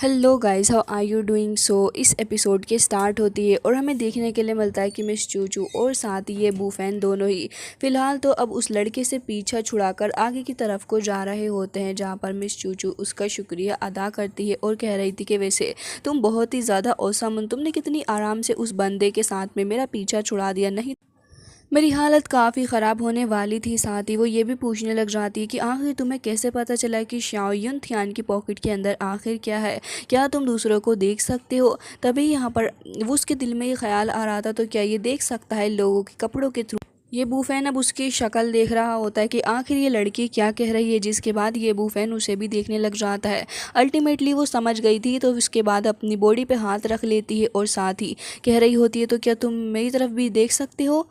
Hello guys, how are you doing. इस episode के start होती है और हमें देखने के लिए मिलता है कि मिस चूचू और साथ ही ये बूफैन दोनों ही फ़िलहाल तो अब उस लड़के से पीछा छुड़ाकर आगे की तरफ को जा रहे होते हैं, जहाँ पर मिस चूचू उसका शुक्रिया अदा करती है और कह रही थी कि वैसे तुम बहुत ही ज़्यादा औसम, तुमने कितनी आराम से उस बंदे के साथ में मेरा पीछा छुड़ा दिया, नहीं मेरी हालत काफ़ी ख़राब होने वाली थी। साथ ही वो ये भी पूछने लग जाती है कि आखिर तुम्हें कैसे पता चला कि शाओ युन थियान की पॉकेट के अंदर आखिर क्या है, क्या तुम दूसरों को देख सकते हो। तभी यहाँ पर वो उसके दिल में ये ख्याल आ रहा था, तो क्या ये देख सकता है लोगों के कपड़ों के थ्रू। ये बूफैन अब उसकी शक्ल देख रहा होता है कि आखिर ये लड़की क्या कह रही है, जिसके बाद ये बूफैन उसे भी देखने लग जाता है। अल्टीमेटली वो समझ गई थी, तो उसके बाद अपनी बॉडी पे हाथ रख लेती है और साथ ही कह रही होती है, तो क्या तुम मेरी तरफ भी देख सकते हो।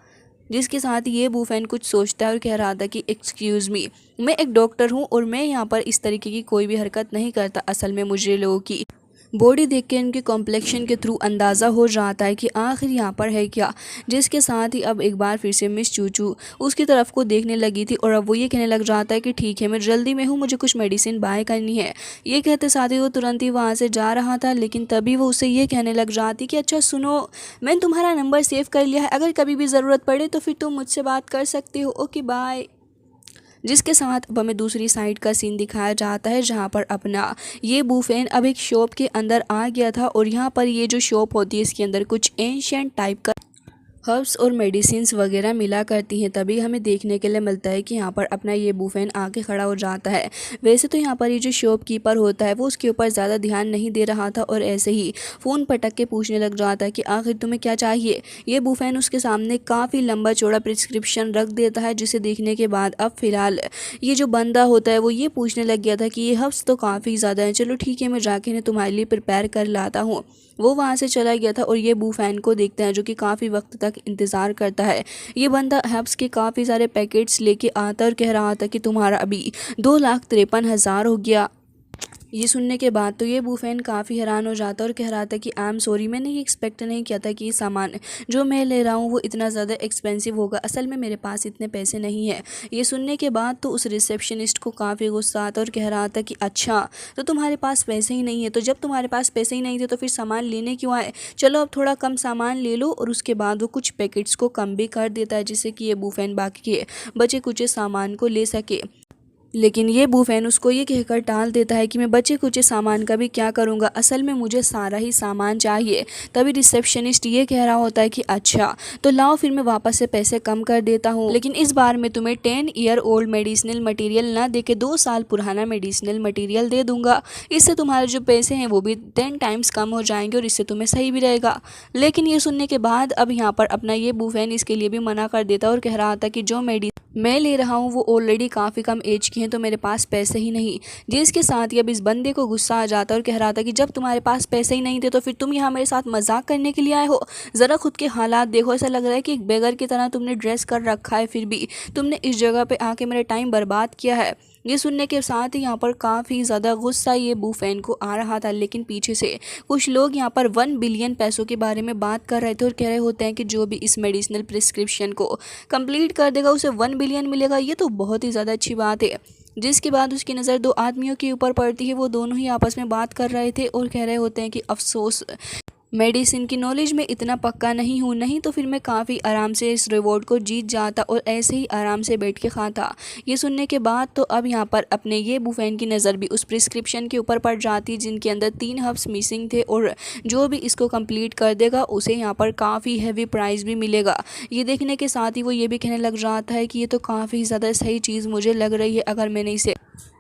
जिसके साथ ये बूफैन कुछ सोचता है और कह रहा था कि एक्सक्यूज़ मी, मैं एक डॉक्टर हूँ और मैं यहाँ पर इस तरीके की कोई भी हरकत नहीं करता। असल में मुझे लोगों की बॉडी देख के इनके कॉम्प्लेक्शन के थ्रू अंदाज़ा हो जाता है कि आखिर यहाँ पर है क्या। जिसके साथ ही अब एक बार फिर से मिस चूचू उसकी तरफ को देखने लगी थी और अब वो ये कहने लग जाता है कि ठीक है, मैं जल्दी में हूँ, मुझे कुछ मेडिसिन बाय करनी है। ये कहते साथ ही वो तुरंत ही वहाँ से जा रहा था, लेकिन तभी वो उसे ये कहने लग जाती कि अच्छा सुनो, मैंने तुम्हारा नंबर सेव कर लिया है, अगर कभी भी ज़रूरत पड़े तो फिर तुम मुझसे बात कर सकते हो, ओके बाय। जिसके साथ अब हमें दूसरी साइड का सीन दिखाया जाता है, जहाँ पर अपना ये बूफेन अब एक शॉप के अंदर आ गया था और यहाँ पर ये जो शॉप होती है इसके अंदर कुछ एंशियंट टाइप का हर्ब्स और मेडिसिन्स वगैरह मिला करती हैं। तभी हमें देखने के लिए मिलता है कि यहाँ पर अपना ये बूफैन आके खड़ा हो जाता है। वैसे तो यहाँ पर ये जो शॉपकीपर होता है वो उसके ऊपर ज़्यादा ध्यान नहीं दे रहा था और ऐसे ही फ़ोन पटक के पूछने लग जाता है कि आखिर तुम्हें क्या चाहिए। ये बूफैन उसके सामने काफ़ी लंबा चौड़ा प्रिस्क्रिप्शन रख देता है, जिसे देखने के बाद अब फ़िलहाल ये जो बंदा होता है वो ये पूछने लग गया था कि ये हर्ब्स तो काफ़ी ज़्यादा हैं, चलो ठीक है, मैं जाके इन्हें तुम्हारे लिए प्रिपेयर कर लाता हूँ। वो वहाँ से चला गया था और ये बूफैन को देखते हैं, जो कि काफ़ी वक्त तक इंतज़ार करता है। ये बंदा हर्ब्स के काफ़ी सारे पैकेट्स लेके आता और कह रहा था कि तुम्हारा अभी 2,53,000 हो गया। ये सुनने के बाद तो ये बूफैन काफ़ी हैरान हो जाता और कह रहा था कि आई एम सॉरी, मैंने ये एक्सपेक्ट नहीं किया था कि ये सामान जो मैं ले रहा हूँ वो इतना ज़्यादा एक्सपेंसिव होगा, असल में मेरे पास इतने पैसे नहीं है। ये सुनने के बाद तो उस रिसेप्शनिस्ट को काफ़ी गुस्सा आता और कह रहा था कि अच्छा, तो तुम्हारे पास पैसे ही नहीं है, तो जब तुम्हारे पास पैसे ही नहीं थे तो फिर सामान लेने क्यों आए। चलो अब थोड़ा कम सामान ले लो। और उसके बाद वो कुछ पैकेट्स को कम भी कर देता है, जिससे कि ये बूफैन बाकी के बचे कुचे सामान को ले सके। लेकिन ये बूफैन उसको ये कहकर टाल देता है कि मैं बचे कुचे सामान का भी क्या करूँगा, असल में मुझे सारा ही सामान चाहिए। तभी रिसेप्शनिस्ट ये कह रहा होता है कि अच्छा, तो लाओ फिर मैं वापस से पैसे कम कर देता हूँ, लेकिन इस बार मैं तुम्हें 10 ईयर ओल्ड मेडिसिनल मटेरियल ना दे के 2 साल पुराना मेडिसिनल मटेरियल दे दूंगा। इससे तुम्हारे जो पैसे हैं वो भी 10 टाइम्स कम हो जाएंगे और इससे तुम्हें सही भी रहेगा। लेकिन ये सुनने के बाद अब यहाँ पर अपना ये बूफैन इसके लिए भी मना कर देता और कह रहा था कि जो मैं ले रहा हूँ वो ऑलरेडी काफ़ी कम एज की हैं, तो मेरे पास पैसे ही नहीं। जिसके साथ ही अब इस बंदे को गुस्सा आ जाता है और कह रहा था कि जब तुम्हारे पास पैसे ही नहीं थे तो फिर तुम यहाँ मेरे साथ मजाक करने के लिए आए हो। ज़रा खुद के हालात देखो, ऐसा लग रहा है कि एक बेगर की तरह तुमने ड्रेस कर रखा है, फिर भी तुमने इस जगह पे आके मेरा टाइम बर्बाद किया है। ये सुनने के साथ ही यहाँ पर काफ़ी ज़्यादा गुस्सा ये बूफैन को आ रहा था, लेकिन पीछे से कुछ लोग यहाँ पर 1 बिलियन पैसों के बारे में बात कर रहे थे और कह रहे होते हैं कि जो भी इस मेडिसिनल प्रिस्क्रिप्शन को कंप्लीट कर देगा उसे 1 बिलियन मिलेगा। ये तो बहुत ही ज़्यादा अच्छी बात है। जिसके बाद उसकी नज़र दो आदमियों के ऊपर पड़ती है। वो दोनों ही आपस में बात कर रहे थे और कह रहे होते हैं कि अफसोस, मेडिसिन की नॉलेज में इतना पक्का नहीं हूँ, नहीं तो फिर मैं काफ़ी आराम से इस रिवॉर्ड को जीत जाता और ऐसे ही आराम से बैठ के खाता। ये सुनने के बाद तो अब यहाँ पर अपने ये बूफैन की नज़र भी उस प्रिस्क्रिप्शन के ऊपर पड़ जाती, जिनके अंदर 3 हर्ब्स मिसिंग थे और जो भी इसको कंप्लीट कर देगा उसे यहाँ पर काफ़ी हैवी प्राइस भी मिलेगा। ये देखने के साथ ही वो ये भी कहने लग जाता है कि ये तो काफ़ी ज़्यादा सही चीज़ मुझे लग रही है, अगर मैंने इसे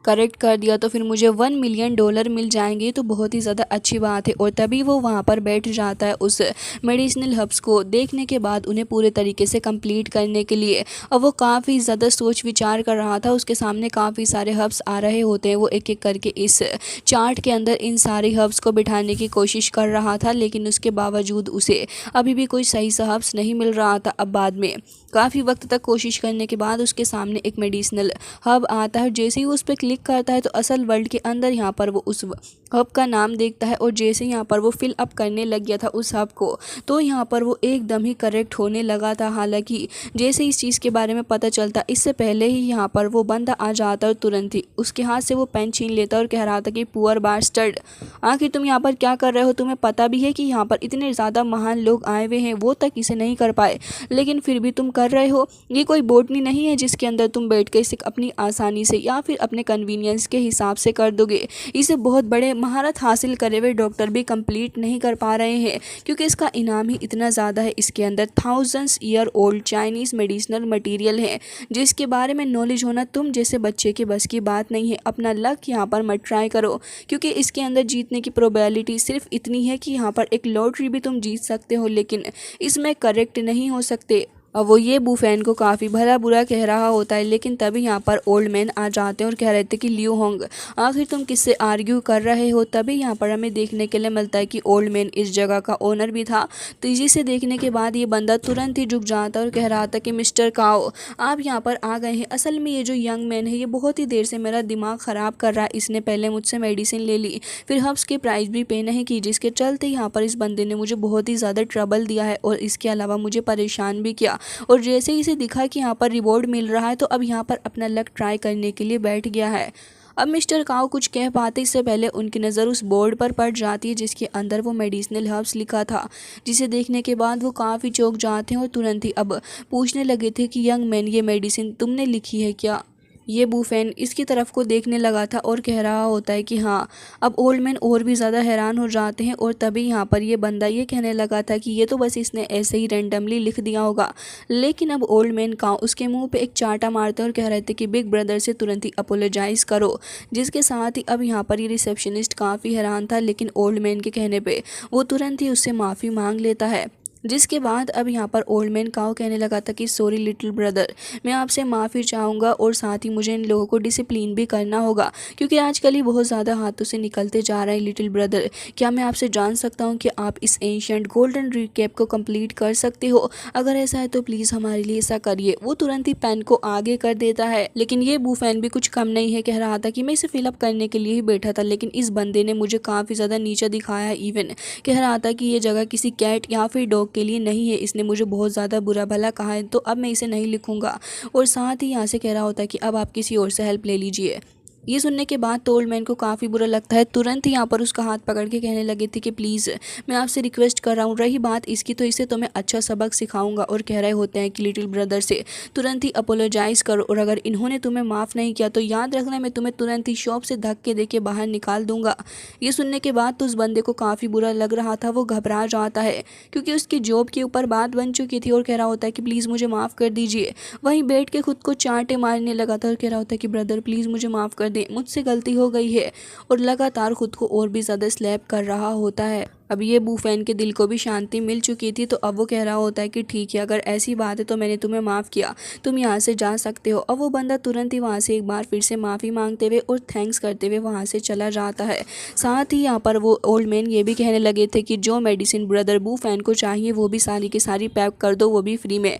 करेक्ट कर दिया तो फिर मुझे $1 मिलियन मिल जाएंगे, तो बहुत ही ज़्यादा अच्छी बात है। और तभी वो वहाँ पर बैठ जाता है उस मेडिसिनल हर्ब्स को देखने के बाद उन्हें पूरे तरीके से कंप्लीट करने के लिए। और वो काफ़ी ज़्यादा सोच विचार कर रहा था, उसके सामने काफ़ी सारे हर्ब्स आ रहे होते हैं। वो एक एक करके इस चार्ट के अंदर इन सारे हर्ब्स को बिठाने की कोशिश कर रहा था, लेकिन उसके बावजूद उसे अभी भी कोई सही सा हर्ब्स नहीं मिल रहा था। अब बाद में काफ़ी वक्त तक कोशिश करने के बाद उसके सामने एक मेडिसिनल हर्ब आता है। जैसे ही उस पर क्लिक करता है तो असल वर्ल्ड के अंदर यहाँ पर वो उस हब का नाम देखता है और जैसे यहाँ पर वो फिल अप करने लग गया था उस हब को, तो यहाँ पर वो एकदम ही करेक्ट होने लगा था। हालांकि जैसे इस चीज़ के बारे में पता चलता, इससे पहले ही यहाँ पर वो बंदा आ जाता और तुरंत ही उसके हाथ से वो पेन छीन लेता और कह रहा था कि पुअर बास्टर्ड, आखिर तुम यहाँ पर क्या कर रहे हो? तुम्हें पता भी है कि यहाँ पर इतने ज़्यादा महान लोग आए हुए हैं, वो तक इसे नहीं कर पाए, लेकिन फिर भी तुम कर रहे हो। ये कोई बोटनी नहीं है जिसके अंदर तुम बैठ के इसे अपनी आसानी से या फिर अपने कन्वीनियंस के हिसाब से कर दोगे। इसे बहुत बड़े महारत हासिल करे हुए डॉक्टर भी कंप्लीट नहीं कर पा रहे हैं, क्योंकि इसका इनाम ही इतना ज़्यादा है। इसके अंदर thousands year old Chinese medicinal material है, जिसके बारे में नॉलेज होना तुम जैसे बच्चे के बस की बात नहीं है। अपना लक यहाँ पर मत ट्राई करो, क्योंकि इसके अंदर जीतने की प्रोबेबिलिटी सिर्फ इतनी है कि यहाँ पर एक लॉटरी भी तुम जीत सकते हो, लेकिन इसमें करेक्ट नहीं हो सकते। अब वो ये बूफैन को काफ़ी भला बुरा कह रहा होता है, लेकिन तभी यहाँ पर ओल्ड मैन आ जाते हैं और कह रहे थे कि लियो होंग, आखिर तुम किससे आर्ग्यू कर रहे हो। तभी यहाँ पर हमें देखने के लिए मिलता है कि ओल्ड मैन इस जगह का ओनर भी था। तो जिसे देखने के बाद ये बंदा तुरंत ही झुक जाता है और कह रहा था कि मिस्टर काओ, आप यहाँ पर आ गए हैं। असल में ये जो यंग मैन है, ये बहुत ही देर से मेरा दिमाग ख़राब कर रहा है। इसने पहले मुझसे मेडिसिन ले ली, फिर हब्स की प्राइस भी पे नहीं की, जिसके चलते यहाँ पर इस बंदे ने मुझे बहुत ही ज़्यादा ट्रबल दिया है और इसके अलावा मुझे परेशान भी किया। और जैसे ही इसे दिखा कि यहाँ पर रिवॉर्ड मिल रहा है, तो अब यहाँ पर अपना लक ट्राई करने के लिए बैठ गया है। अब मिस्टर काओ कुछ कह पाते इससे पहले उनकी नज़र उस बोर्ड पर पड़ जाती है, जिसके अंदर वो मेडिसिनल हर्ब्स लिखा था, जिसे देखने के बाद वो काफ़ी चौंक जाते हैं और तुरंत ही अब पूछने लगे थे कि यंग मैन, ये मेडिसिन तुमने लिखी है क्या? ये बूफैन इसकी तरफ को देखने लगा था और कह रहा होता है कि हाँ। अब ओल्ड मैन और भी ज़्यादा हैरान हो जाते हैं और तभी यहाँ पर ये बंदा ये कहने लगा था कि ये तो बस इसने ऐसे ही रैंडमली लिख दिया होगा। लेकिन अब ओल्ड मैन का उसके मुंह पे एक चांटा मारते और कह रहे थे कि बिग ब्रदर से तुरंत ही अपोलोजाइज़ करो। जिसके साथ ही अब यहाँ पर ये रिसेप्शनिस्ट काफ़ी हैरान था, लेकिन ओल्ड मैन के कहने पर वो तुरंत ही उससे माफ़ी मांग लेता है। जिसके बाद अब यहाँ पर ओल्ड मैन काओ कहने लगा था कि सॉरी लिटिल ब्रदर, मैं आपसे माफ़ी चाहूँगा और साथ ही मुझे इन लोगों को डिसिप्लिन भी करना होगा, क्योंकि आजकल ही बहुत ज़्यादा हाथों से निकलते जा रहे हैं। लिटिल ब्रदर, क्या मैं आपसे जान सकता हूँ कि आप इस एंशिएंट गोल्डन रिकैप को कंप्लीट कर सकते हो? अगर ऐसा है तो प्लीज़ हमारे लिए ऐसा करिए। वो तुरंत ही पेन को आगे कर देता है, लेकिन ये बूफैन भी कुछ कम नहीं है। कह रहा था कि मैं इसे फिलअप करने के लिए ही बैठा था, लेकिन इस बंदे ने मुझे काफ़ी ज़्यादा नीचा दिखाया। इवन कह रहा था कि ये जगह किसी कैट या फिर डॉग के लिए नहीं है, इसने मुझे बहुत ज़्यादा बुरा भला कहा है, तो अब मैं इसे नहीं लिखूंगा। और साथ ही यहाँ से कह रहा होता है कि अब आप किसी और से हेल्प ले लीजिए। ये सुनने के बाद तो ओल्ड मैन को काफ़ी बुरा लगता है। तुरंत ही यहाँ पर उसका हाथ पकड़ के कहने लगे थे कि प्लीज़ मैं आपसे रिक्वेस्ट कर रहा हूँ, रही बात इसकी तो इसे तो मैं अच्छा सबक सिखाऊंगा। और कह रहे होते हैं कि लिटिल ब्रदर से तुरंत ही अपोलोजाइज़ करो, और अगर इन्होंने तुम्हें माफ़ नहीं किया तो याद रखना मैं तुम्हें तुरंत ही शॉप से धक्के दे के बाहर निकाल दूंगा। ये सुनने के बाद तो उस बंदे को काफ़ी बुरा लग रहा था, वो घबरा जाता है क्योंकि उसकी जॉब के ऊपर बात बन चुकी थी। और कह रहा होता है कि प्लीज़ मुझे माफ़ कर दीजिए। वहीं बैठ के खुद को चांटे मारने लगा था और कह रहा होता है कि ब्रदर प्लीज़ मुझे माफ़ कर दे, मुझसे गलती हो गई है। और लगातार खुद को और भी ज़्यादा स्लैप कर रहा होता है। अब ये बूफैन के दिल को भी शांति मिल चुकी थी, तो अब वो कह रहा होता है कि ठीक है, अगर ऐसी बात है तो मैंने तुम्हें माफ़ किया, तुम यहाँ से जा सकते हो। अब वो बंदा तुरंत ही वहाँ से एक बार फिर से माफ़ी मांगते हुए और थैंक्स करते हुए वहाँ से चला जाता है। साथ ही यहाँ पर वो ओल्ड मैन ये भी कहने लगे थे कि जो मेडिसिन ब्रदर बूफैन को चाहिए वो भी सारी की सारी पैक कर दो, वो भी फ्री में।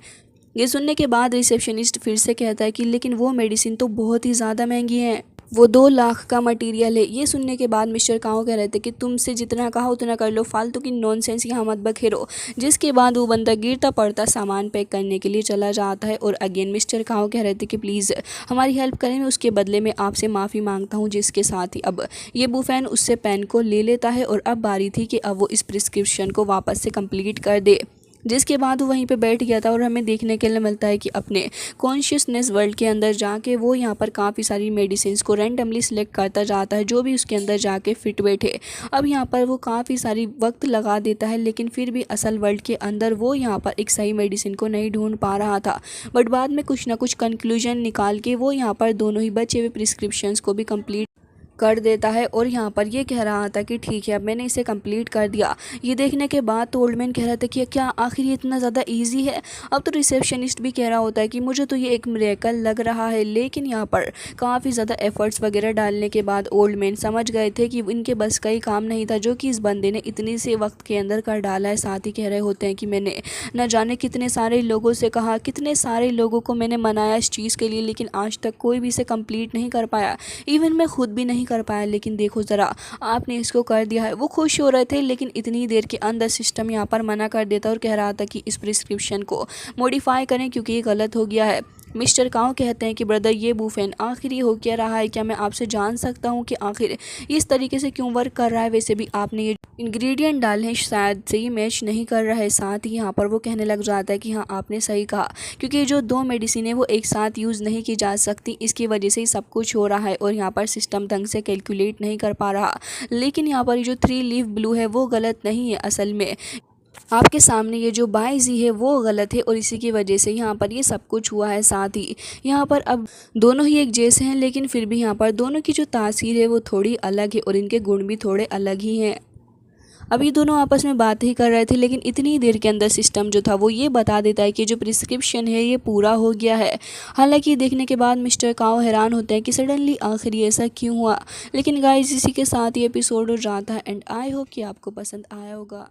ये सुनने के बाद रिसेप्शनिस्ट फिर से कहता है कि लेकिन वो मेडिसिन तो बहुत ही ज़्यादा महंगी है, वो 2 लाख का मटेरियल है। ये सुनने के बाद मिस्टर काओ कह रहे थे कि तुमसे जितना कहा उतना कर लो, फालतू की नॉनसेंस यहाँ मत बखेरो। जिसके बाद वो बंदा गिरता पड़ता सामान पैक करने के लिए चला जाता है। और अगेन मिस्टर काओ कह रहे थे कि प्लीज़ हमारी हेल्प करें, मैं उसके बदले में आपसे माफ़ी मांगता हूँ। जिसके साथ ही अब ये बूफैन उससे पेन को ले लेता है और अब बारी थी कि अब वो इस प्रिस्क्रिप्शन को वापस से कंप्लीट कर दे। जिसके बाद वो वहीं पे बैठ गया था और हमें देखने के लिए मिलता है कि अपने कॉन्शियसनेस वर्ल्ड के अंदर जाके वो यहाँ पर काफ़ी सारी मेडिसिन्स को रैंडमली सिलेक्ट करता जाता है, जो भी उसके अंदर जाके फिट बैठे। अब यहाँ पर वो काफ़ी सारी वक्त लगा देता है, लेकिन फिर भी असल वर्ल्ड के अंदर वो यहाँ पर एक सही मेडिसिन को नहीं ढूंढ पा रहा था। बट बाद में कुछ ना कुछ कंक्लूजन निकाल के वो यहाँ पर दोनों ही बचे हुए प्रिस्क्रिप्शंस को भी कंप्लीट कर देता है। और यहाँ पर ये कह रहा था कि ठीक है, अब मैंने इसे कंप्लीट कर दिया। ये देखने के बाद तो ओल्ड मैन कह रहा था कि क्या आखिर ये इतना ज़्यादा इजी है? अब तो रिसेप्शनिस्ट भी कह रहा होता है कि मुझे तो ये एक मिरेकल लग रहा है। लेकिन यहाँ पर काफ़ी ज़्यादा एफर्ट्स वगैरह डालने के बाद ओल्ड मैन समझ गए थे कि इनके बस का ही काम नहीं था, जो कि इस बंदे ने इतनी से वक्त के अंदर कर डाला है। साथ ही कह रहे होते हैं कि मैंने न जाने कितने सारे लोगों से कहा, कितने सारे लोगों को मैंने मनाया इस चीज़ के लिए, लेकिन आज तक कोई भी इसे कंप्लीट नहीं कर पाया। इवन मैं खुद भी नहीं कर पाया, लेकिन देखो ज़रा आपने इसको कर दिया है। वो खुश हो रहे थे, लेकिन इतनी देर के अंदर सिस्टम यहाँ पर मना कर देता और कह रहा था कि इस प्रिस्क्रिप्शन को मॉडिफाई करें क्योंकि ये गलत हो गया है। मिस्टर काओ कहते हैं कि ब्रदर ये बूफेन आखिर ये हो क्या रहा है, क्या मैं आपसे जान सकता हूँ कि आखिर इस तरीके से क्यों वर्क कर रहा है। वैसे भी आपने ये इंग्रेडिएंट डाले हैं शायद से ही मैच नहीं कर रहा है। साथ ही यहाँ पर वो कहने लग जाता है कि हाँ आपने सही कहा, क्योंकि जो दो मेडिसिन है वो एक साथ यूज़ नहीं की जा सकती, इसकी वजह से ही सब कुछ हो रहा है और यहाँ पर सिस्टम ढंग से कैलकुलेट नहीं कर पा रहा। लेकिन यहाँ पर ये जो 3 लीफ ब्लू है वो गलत नहीं है, असल में आपके सामने ये जो बाइजी है वो गलत है और इसी की वजह से यहाँ पर ये सब कुछ हुआ है। साथ ही यहाँ पर अब दोनों ही एक जैसे हैं, लेकिन फिर भी यहाँ पर दोनों की जो तासीर है वो थोड़ी अलग है और इनके गुण भी थोड़े अलग ही हैं। अब ये दोनों आपस में बात ही कर रहे थे, लेकिन इतनी देर के अंदर सिस्टम जो था वो ये बता देता है कि जो प्रिस्क्रिप्शन है ये पूरा हो गया है। हालांकि देखने के बाद मिस्टर काओ हैरान होते हैं कि सडनली आखिर ये ऐसा क्यों हुआ। लेकिन गाइस इसी के साथ ये एपिसोड हो जाता है एंड आई होप कि आपको पसंद आया होगा।